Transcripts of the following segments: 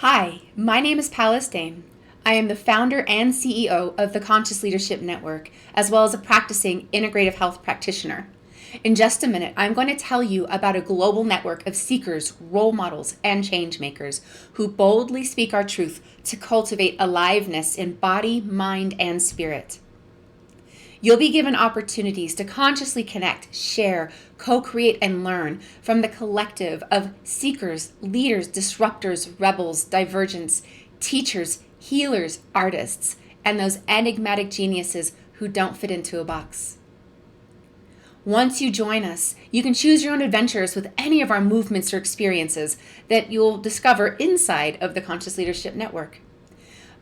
Hi, my name is Pallas Dame. I am the founder and CEO of the Conscious Leadership Network, as well as a practicing integrative health practitioner. In just a minute, I'm going to tell you about a global network of seekers, role models, and change makers who boldly speak our truth to cultivate aliveness in body, mind, and spirit. You'll be given opportunities to consciously connect, share, co-create, and learn from the collective of seekers, leaders, disruptors, rebels, divergents, teachers, healers, artists, and those enigmatic geniuses who don't fit into a box. Once you join us, you can choose your own adventures with any of our movements or experiences that you'll discover inside of the Conscious Leadership Network.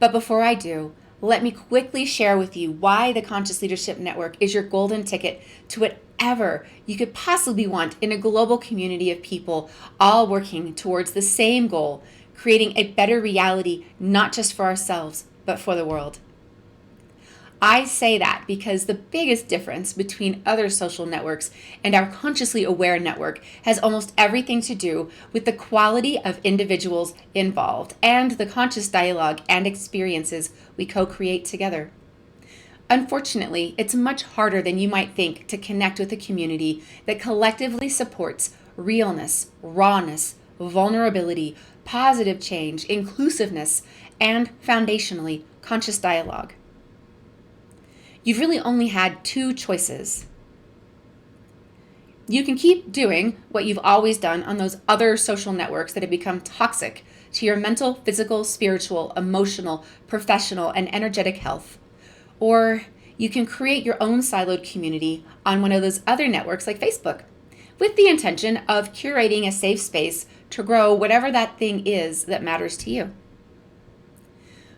But before I do, let me quickly share with you why the Conscious Leadership Network is your golden ticket to whatever you could possibly want in a global community of people all working towards the same goal, creating a better reality, not just for ourselves, but for the world. I say that because the biggest difference between other social networks and our consciously aware network has almost everything to do with the quality of individuals involved and the conscious dialogue and experiences we co-create together. Unfortunately, it's much harder than you might think to connect with a community that collectively supports realness, rawness, vulnerability, positive change, inclusiveness, and foundationally, conscious dialogue. You've really only had two choices. You can keep doing what you've always done on those other social networks that have become toxic to your mental, physical, spiritual, emotional, professional, and energetic health. Or you can create your own siloed community on one of those other networks like Facebook, with the intention of curating a safe space to grow whatever that thing is that matters to you.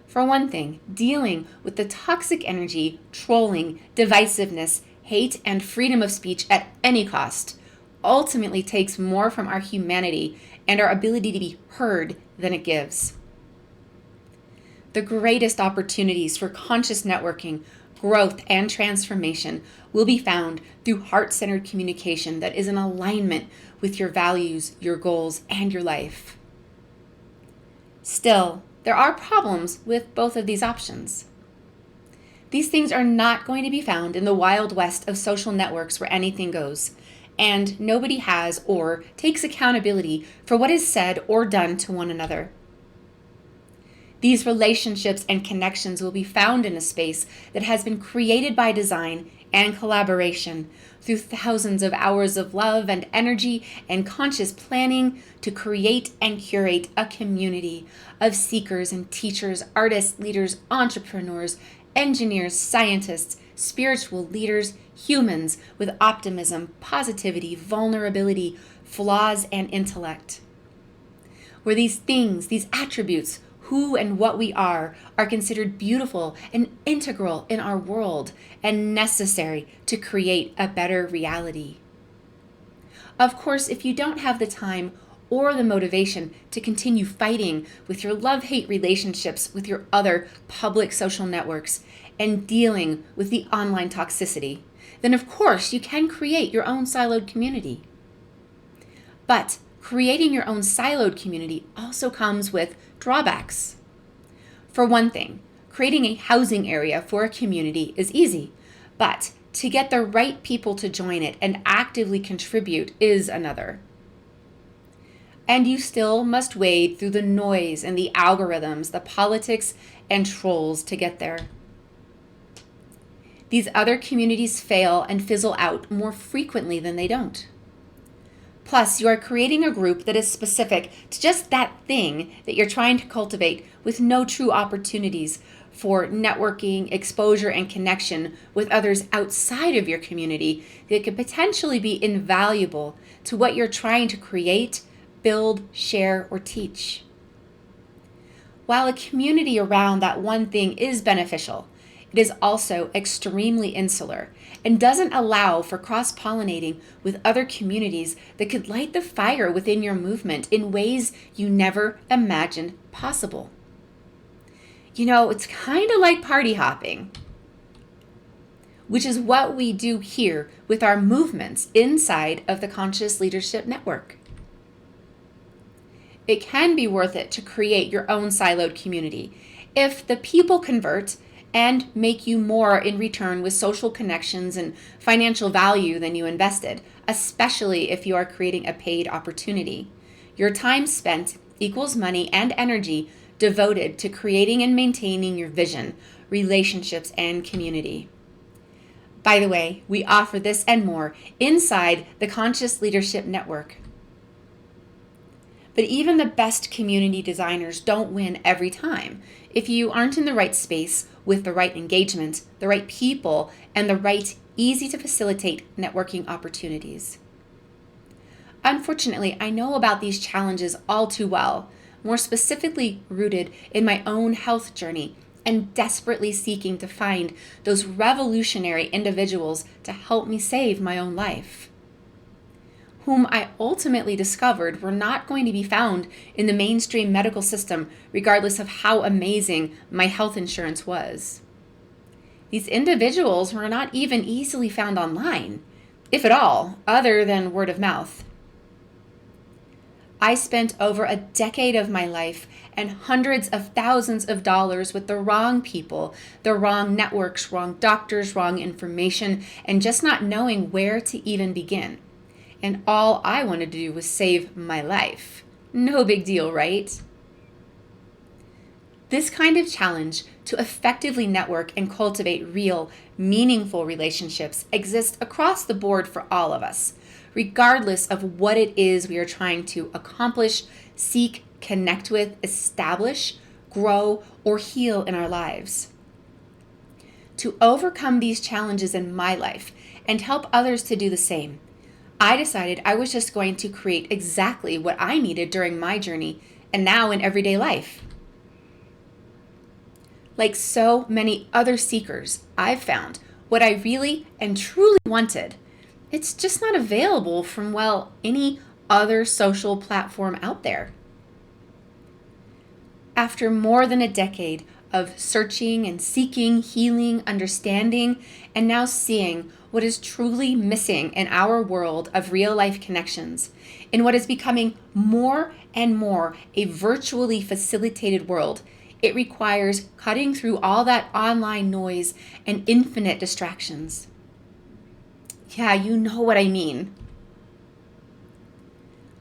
For one thing, dealing with the toxic energy, trolling, divisiveness, hate, and freedom of speech at any cost ultimately takes more from our humanity and our ability to be heard than it gives. The greatest opportunities for conscious networking, growth, and transformation will be found through heart-centered communication that is in alignment with your values, your goals, and your life. Still, there are problems with both of these options. These things are not going to be found in the wild west of social networks where anything goes, and nobody has or takes accountability for what is said or done to one another. These relationships and connections will be found in a space that has been created by design and collaboration through thousands of hours of love and energy and conscious planning to create and curate a community of seekers and teachers, artists, leaders, entrepreneurs, engineers, scientists, spiritual leaders, humans with optimism, positivity, vulnerability, flaws, and intellect. Where these things, these attributes, who and what we are considered beautiful and integral in our world and necessary to create a better reality. Of course, if you don't have the time or the motivation to continue fighting with your love-hate relationships with your other public social networks and dealing with the online toxicity, then of course you can create your own siloed community. But creating your own siloed community also comes with drawbacks. For one thing, creating a housing area for a community is easy, but to get the right people to join it and actively contribute is another. And you still must wade through the noise and the algorithms, the politics and trolls to get there. These other communities fail and fizzle out more frequently than they don't. Plus, you are creating a group that is specific to just that thing that you're trying to cultivate with no true opportunities for networking, exposure, and connection with others outside of your community that could potentially be invaluable to what you're trying to create, build, share, or teach. While a community around that one thing is beneficial, it is also extremely insular and doesn't allow for cross-pollinating with other communities that could light the fire within your movement in ways you never imagined possible. You know, it's kind of like party hopping, which is what we do here with our movements inside of the Conscious Leadership Network. It can be worth it to create your own siloed community if the people convert and make you more in return with social connections and financial value than you invested, especially if you are creating a paid opportunity. Your time spent equals money and energy devoted to creating and maintaining your vision, relationships, and community. By the way, we offer this and more inside the Conscious Leadership Network. But even the best community designers don't win every time. If you aren't in the right space with the right engagement, the right people, and the right easy to facilitate networking opportunities. Unfortunately, I know about these challenges all too well, more specifically rooted in my own health journey and desperately seeking to find those revolutionary individuals to help me save my own life, whom I ultimately discovered were not going to be found in the mainstream medical system, regardless of how amazing my health insurance was. These individuals were not even easily found online, if at all, other than word of mouth. I spent over a decade of my life and hundreds of thousands of dollars with the wrong people, the wrong networks, wrong doctors, wrong information, and just not knowing where to even begin. And all I wanted to do was save my life. No big deal, right? This kind of challenge to effectively network and cultivate real, meaningful relationships exists across the board for all of us, regardless of what it is we are trying to accomplish, seek, connect with, establish, grow, or heal in our lives. To overcome these challenges in my life and help others to do the same, I decided I was just going to create exactly what I needed during my journey and now in everyday life. Like so many other seekers, I've found what I really and truly wanted. It's just not available from, well, any other social platform out there. After more than a decade of searching and seeking, healing, understanding, and now seeing what is truly missing in our world of real-life connections, in what is becoming more and more a virtually facilitated world, it requires cutting through all that online noise and infinite distractions. Yeah, you know what I mean.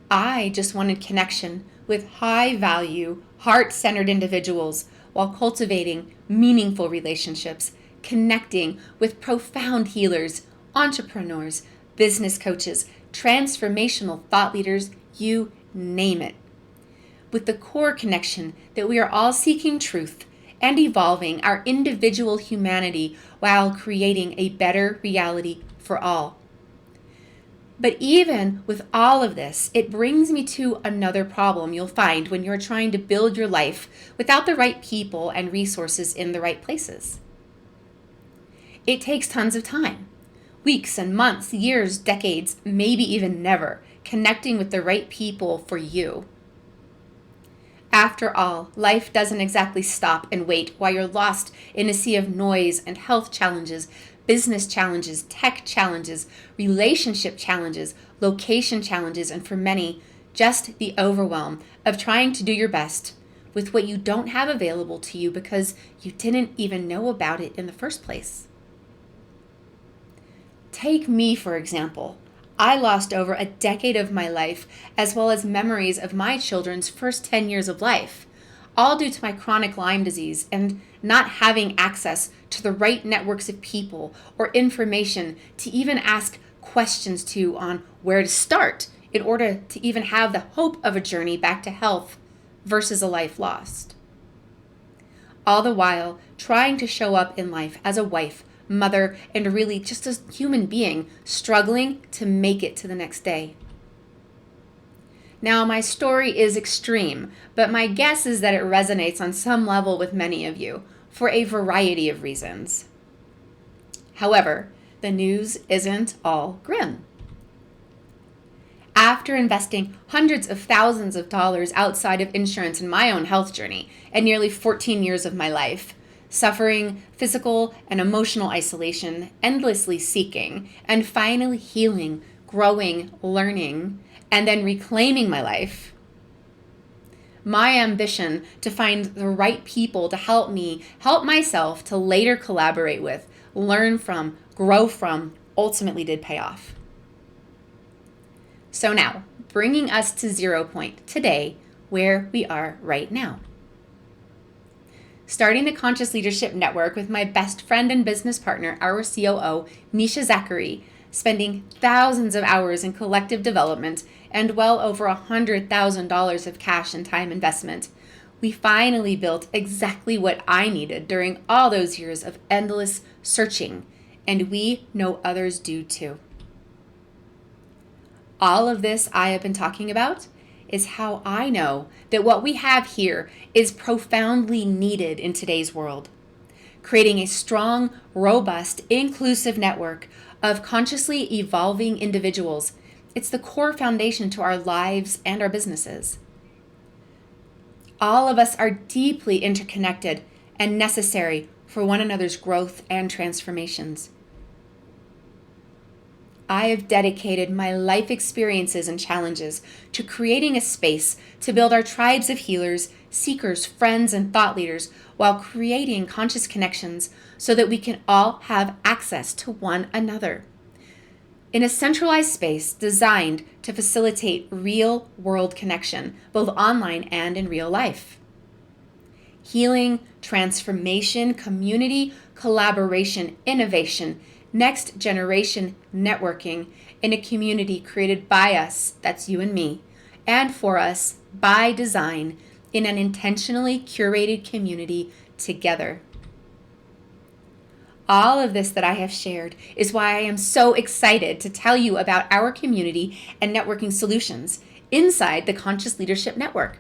I just wanted connection with high-value, heart-centered individuals while cultivating meaningful relationships, connecting with profound healers, entrepreneurs, business coaches, transformational thought leaders, you name it. With the core connection that we are all seeking truth and evolving our individual humanity while creating a better reality for all. But even with all of this, it brings me to another problem you'll find when you're trying to build your life without the right people and resources in the right places. It takes tons of time, weeks and months, years, decades, maybe even never, connecting with the right people for you. After all, life doesn't exactly stop and wait while you're lost in a sea of noise and health challenges, business challenges, tech challenges, relationship challenges, location challenges, and for many, just the overwhelm of trying to do your best with what you don't have available to you because you didn't even know about it in the first place. Take me, for example. I lost over a decade of my life, as well as memories of my children's first 10 years of life, all due to my chronic Lyme disease and not having access to the right networks of people or information to even ask questions to on where to start in order to even have the hope of a journey back to health versus a life lost. All the while trying to show up in life as a wife, mother, and really just a human being struggling to make it to the next day. Now, my story is extreme, but my guess is that it resonates on some level with many of you for a variety of reasons. However, the news isn't all grim. After investing hundreds of thousands of dollars outside of insurance in my own health journey and nearly 14 years of my life, suffering physical and emotional isolation, endlessly seeking, and finally healing, growing, learning, and then reclaiming my life, my ambition to find the right people to help me help myself to later collaborate with, learn from, grow from, ultimately did pay off. So now, bringing us to 0 point today, where we are right now. Starting the Conscious Leadership Network with my best friend and business partner, our COO, Nisha Zachary, spending thousands of hours in collective development and well over $100,000 of cash and time investment, we finally built exactly what I needed during all those years of endless searching, and we know others do too. All of this I have been talking about is how I know that what we have here is profoundly needed in today's world. Creating a strong, robust, inclusive network of consciously evolving individuals. It's the core foundation to our lives and our businesses. All of us are deeply interconnected and necessary for one another's growth and transformations. I have dedicated my life experiences and challenges to creating a space to build our tribes of healers, seekers, friends, and thought leaders while creating conscious connections so that we can all have access to one another. In a centralized space designed to facilitate real-world connection, both online and in real life. Healing, transformation, community, collaboration, innovation, next generation networking in a community created by us, that's you and me, and for us by design in an intentionally curated community together. All of this that I have shared is why I am so excited to tell you about our community and networking solutions inside the Conscious Leadership Network,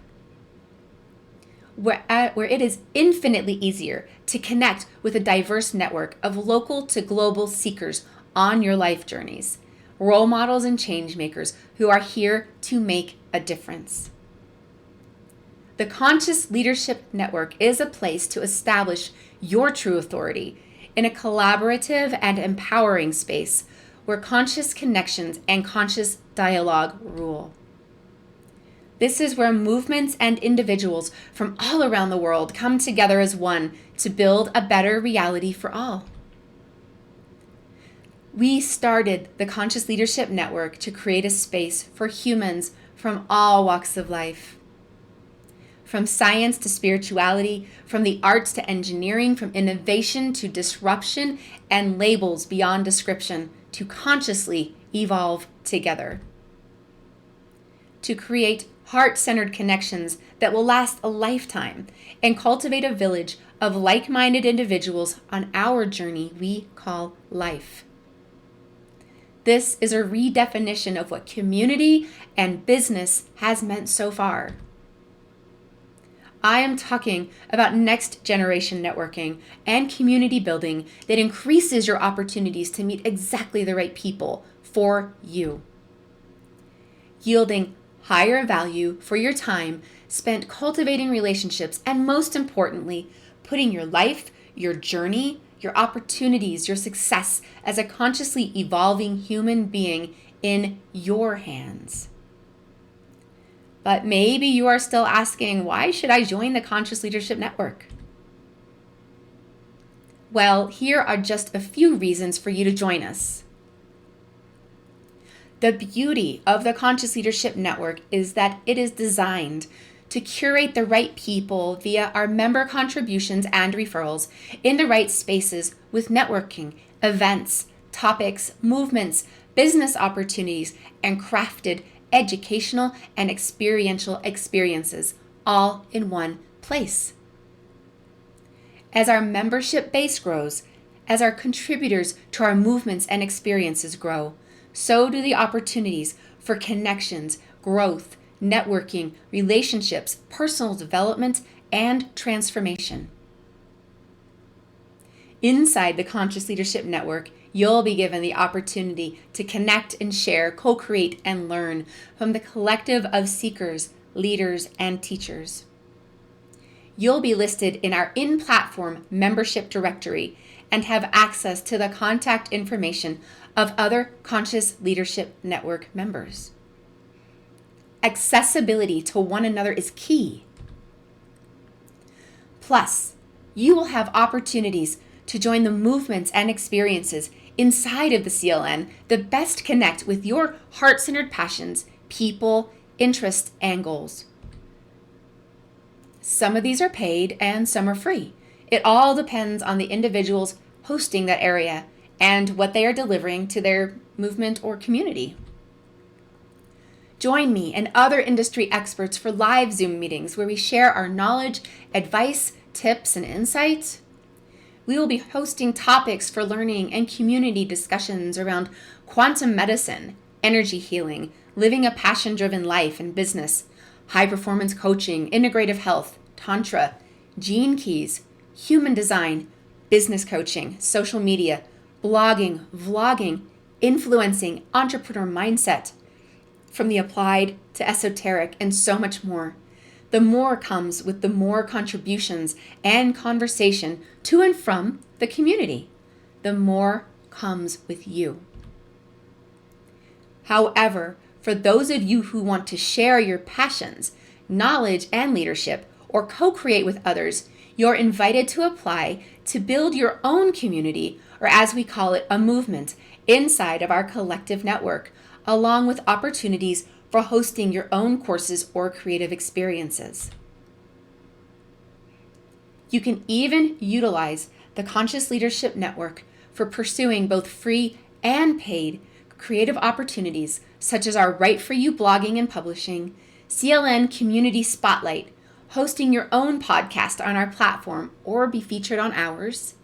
where it is infinitely easier to connect with a diverse network of local to global seekers on your life journeys, role models and change makers who are here to make a difference. The Conscious Leadership Network is a place to establish your true authority in a collaborative and empowering space where conscious connections and conscious dialogue rule. This is where movements and individuals from all around the world come together as one to build a better reality for all. We started the Conscious Leadership Network to create a space for humans from all walks of life. From science to spirituality, from the arts to engineering, from innovation to disruption, and labels beyond description to consciously evolve together. To create heart-centered connections that will last a lifetime and cultivate a village of like-minded individuals on our journey we call life. This is a redefinition of what community and business has meant so far. I am talking about next generation networking and community building that increases your opportunities to meet exactly the right people for you, yielding higher value for your time spent cultivating relationships, and most importantly, putting your life, your journey, your opportunities, your success as a consciously evolving human being in your hands. But maybe you are still asking, why should I join the Conscious Leadership Network? Well, here are just a few reasons for you to join us. The beauty of the Conscious Leadership Network is that it is designed to curate the right people via our member contributions and referrals in the right spaces with networking, events, topics, movements, business opportunities, and crafted educational and experiential experiences, all in one place. As our membership base grows, as our contributors to our movements and experiences grow, so do the opportunities for connections, growth, networking, relationships, personal development, and transformation. Inside the Conscious Leadership Network, you'll be given the opportunity to connect and share, co-create, and learn from the collective of seekers, leaders, and teachers. You'll be listed in our in-platform membership directory and have access to the contact information of other Conscious Leadership Network members. Accessibility to one another is key. Plus, you will have opportunities to join the movements and experiences inside of the CLN that best connect with your heart-centered passions, people, interests, and goals. Some of these are paid and some are free. It all depends on the individuals hosting that area and what they are delivering to their movement or community. Join me and other industry experts for live Zoom meetings where we share our knowledge, advice, tips, and insights. We will be hosting topics for learning and community discussions around quantum medicine, energy healing, living a passion-driven life and business, high-performance coaching, integrative health, tantra, gene keys, human design, business coaching, social media, blogging, vlogging, influencing, entrepreneur mindset, from the applied to esoteric, and so much more. The more comes with the more contributions and conversation to and from the community. The more comes with you. However, for those of you who want to share your passions, knowledge, and leadership, or co-create with others, you're invited to apply to build your own community, or as we call it, a movement, inside of our collective network, along with opportunities for hosting your own courses or creative experiences. You can even utilize the Conscious Leadership Network for pursuing both free and paid creative opportunities, such as our Right For You blogging and publishing, CLN Community Spotlight, hosting your own podcast on our platform or be featured on ours,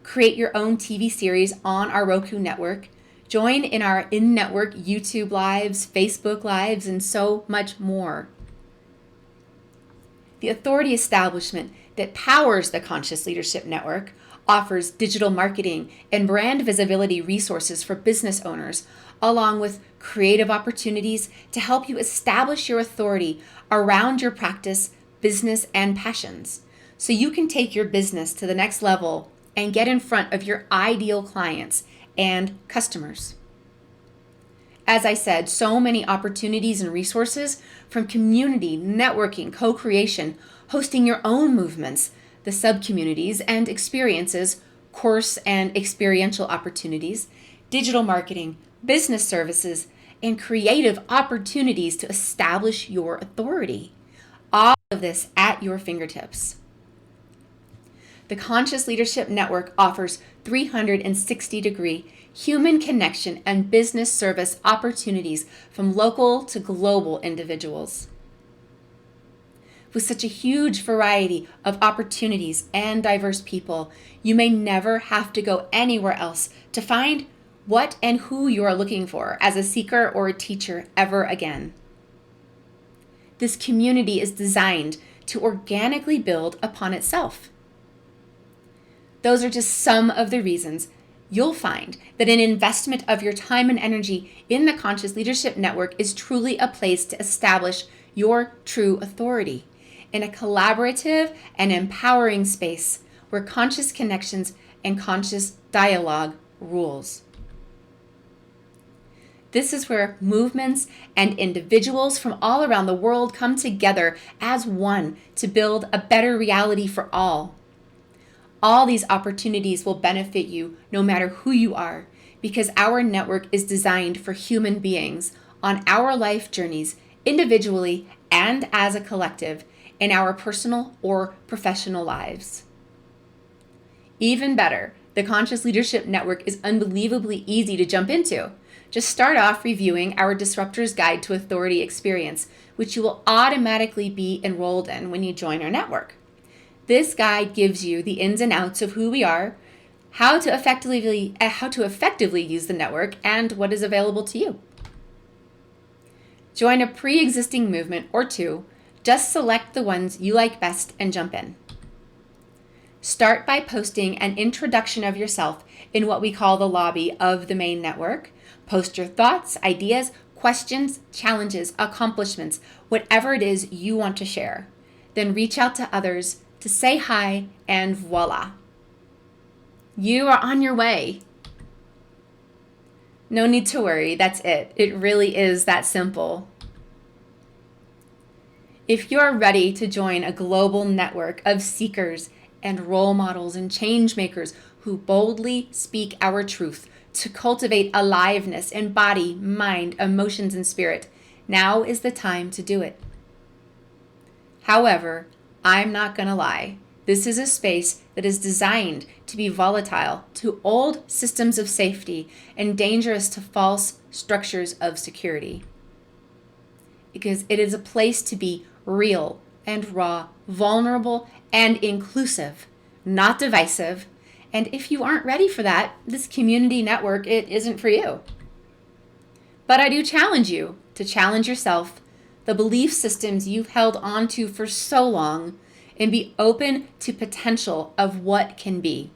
create your own TV series on our Roku network, join in our in-network YouTube lives, Facebook lives, and so much more. The authority establishment that powers the Conscious Leadership Network offers digital marketing and brand visibility resources for business owners, along with creative opportunities to help you establish your authority around your practice, business, and passions, so you can take your business to the next level and get in front of your ideal clients and customers. As I said, so many opportunities and resources from community, networking, co-creation, hosting your own movements, the sub-communities and experiences, course and experiential opportunities, digital marketing, business services, and creative opportunities to establish your authority. All of this at your fingertips. The Conscious Leadership Network offers 360-degree human connection and business service opportunities from local to global individuals. With such a huge variety of opportunities and diverse people, you may never have to go anywhere else to find what and who you are looking for as a seeker or a teacher ever again. This community is designed to organically build upon itself. Those are just some of the reasons you'll find that an investment of your time and energy in the Conscious Leadership Network is truly a place to establish your true authority in a collaborative and empowering space where conscious connections and conscious dialogue rules. This is where movements and individuals from all around the world come together as one to build a better reality for all. All these opportunities will benefit you no matter who you are, because our network is designed for human beings on our life journeys, individually and as a collective, in our personal or professional lives. Even better, the Conscious Leadership Network is unbelievably easy to jump into. Just start off reviewing our Disruptor's Guide to Authority experience, which you will automatically be enrolled in when you join our network. This guide gives you the ins and outs of who we are, how to effectively use the network, and what is available to you. Join a pre-existing movement or two. Just select the ones you like best and jump in. Start by posting an introduction of yourself in what we call the lobby of the main network. Post your thoughts, ideas, questions, challenges, accomplishments, whatever it is you want to share. Then reach out to others to say hi, and voila. You are on your way. No need to worry, that's it. It really is that simple. If you're ready to join a global network of seekers and role models and change makers who boldly speak our truth to cultivate aliveness in body, mind, emotions, and spirit, now is the time to do it. However, I'm not going to lie. This is a space that is designed to be volatile to old systems of safety and dangerous to false structures of security. Because it is a place to be real and raw, vulnerable and inclusive, not divisive. And if you aren't ready for that, this community network, it isn't for you. But I do challenge you to challenge yourself, the belief systems you've held onto for so long, and be open to potential of what can be.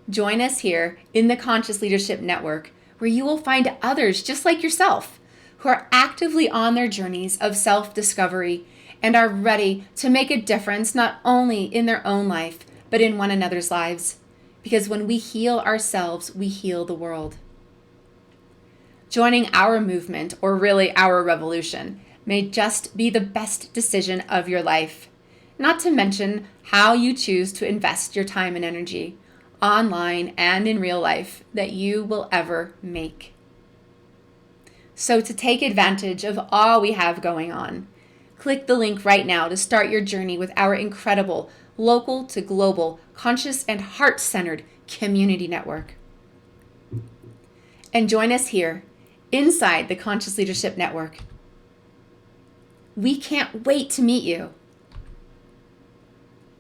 Join us here in the Conscious Leadership Network, where you will find others just like yourself who are actively on their journeys of self-discovery and are ready to make a difference not only in their own life, but in one another's lives. Because when we heal ourselves, we heal the world. Joining our movement, or really our revolution, may just be the best decision of your life. Not to mention how you choose to invest your time and energy, online and in real life, that you will ever make. So to take advantage of all we have going on, click the link right now to start your journey with our incredible local to global, conscious and heart-centered community network. And join us here inside the Conscious Leadership Network. We can't wait to meet you.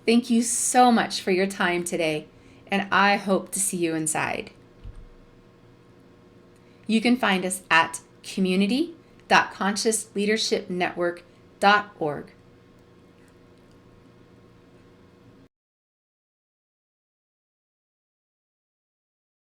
Thank you so much for your time today, and I hope to see you inside. You can find us at community.consciousleadershipnetwork.org.